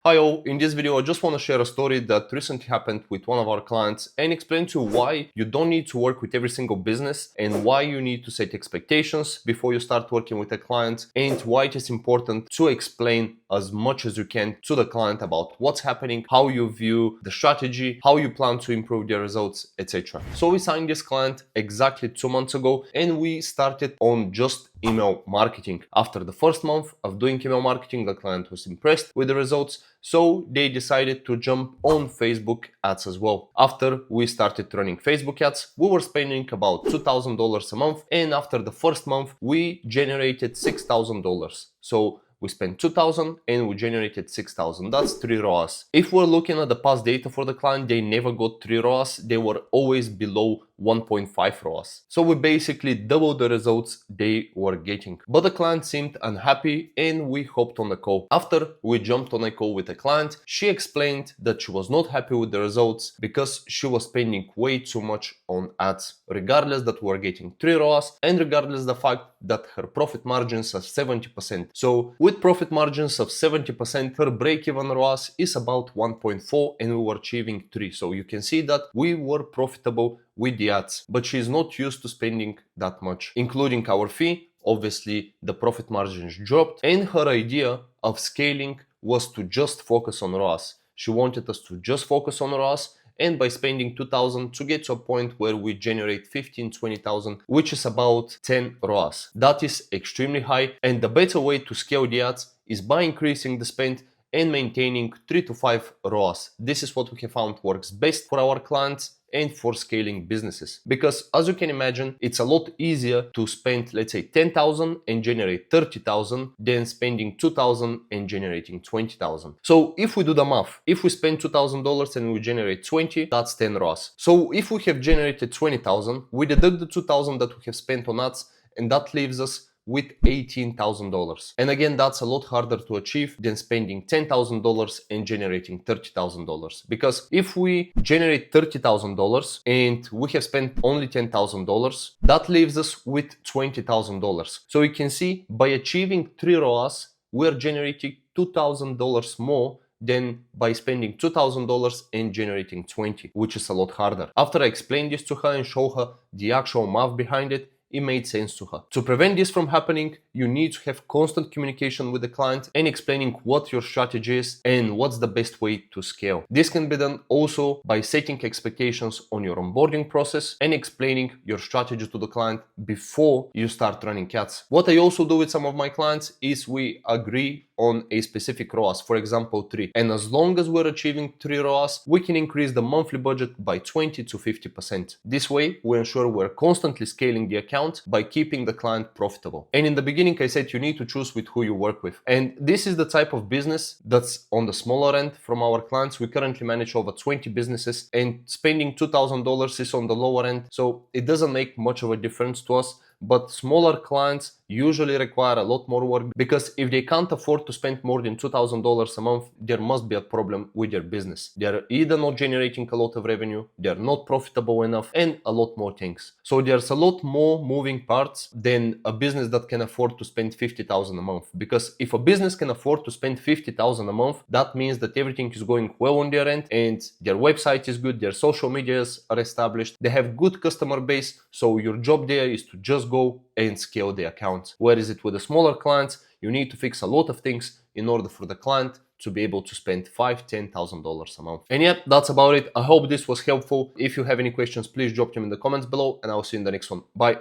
Hi all, in this video I just want to share a story that recently happened with one of our clients and explain to you why you don't need to work with every single business and why you need to set expectations before you start working with a client, and why it is important to explain as much as you can to the client about what's happening, how you view the strategy, how you plan to improve their results, etc. So we signed this client exactly 2 months ago and we started on just email marketing. After the first month of doing email marketing, the client was impressed with the results, so they decided to jump on Facebook ads as well. After we started running Facebook ads, we were spending about $2,000 a month, and after the first month we generated $6,000. So we spent 2,000 and we generated 6,000. That's 3 ROAS. If we're looking at the past data for the client, they never got 3 ROAS. They were always below 1.5 ROAS. So we basically doubled the results they were getting. But the client seemed unhappy and we hopped on the call. After we jumped on a call with the client, she explained that she was not happy with the results because she was spending way too much on ads, regardless that we were getting 3 ROAS and regardless the fact that her profit margins are 70%. So with profit margins of 70%, her break-even ROAS is about 1.4 and we were achieving 3. So you can see that we were profitable with the ads, but she's not used to spending that much, including our fee. Obviously, the profit margins dropped, and her idea of scaling was to just focus on ROAS. She wanted us to just focus on ROAS, and by spending 2,000 to get to a point where we generate 15-20,000, which is about 10 ROAS. That is extremely high, and the better way to scale the ads is by increasing the spend and maintaining 3 to 5 ROAS. This is what we have found works best for our clients and for scaling businesses. Because as you can imagine, it's a lot easier to spend, let's say, 10,000 and generate 30,000 than spending 2,000 and generating 20,000. So if we do the math, if we spend $2,000 and we generate 20, that's 10 ROAS. So if we have generated 20,000, we deduct the 2,000 that we have spent on ads, and that leaves us with $18,000. And again, that's a lot harder to achieve than spending $10,000 and generating $30,000. Because if we generate $30,000 and we have spent only $10,000, that leaves us with $20,000. So you can see by achieving 3 ROAS, we're generating $2,000 more than by spending $2,000 and generating 20, which is a lot harder. After I explained this to her and show her the actual math behind it, it made sense to her. To prevent this from happening, you need to have constant communication with the client and explaining what your strategy is and what's the best way to scale. This can be done also by setting expectations on your onboarding process and explaining your strategy to the client before you start running ads. What I also do with some of my clients is we agree on a specific ROAS, for example 3. And as long as we're achieving 3 ROAS, we can increase the monthly budget by 20 to 50%. This way, we ensure we're constantly scaling the account by keeping the client profitable. And in the beginning, I said you need to choose with who you work with. And this is the type of business that's on the smaller end from our clients. We currently manage over 20 businesses, and spending $2,000 is on the lower end. So it doesn't make much of a difference to us. But smaller clients usually require a lot more work, because if they can't afford to spend more than $2,000 a month, there must be a problem with their business. They're either not generating a lot of revenue, they're not profitable enough, and a lot more things. So there's a lot more moving parts than a business that can afford to spend $50,000 a month. Because if a business can afford to spend $50,000 a month, that means that everything is going well on their end, and their website is good, their social medias are established, they have good customer base. So your job there is to just go and scale the account. Whereas with the smaller clients, you need to fix a lot of things in order for the client to be able to spend $5,000-$10,000 a month. And yeah, that's about it. I hope this was helpful. If you have any questions, please drop them in the comments below, and I'll see you in the next one. Bye.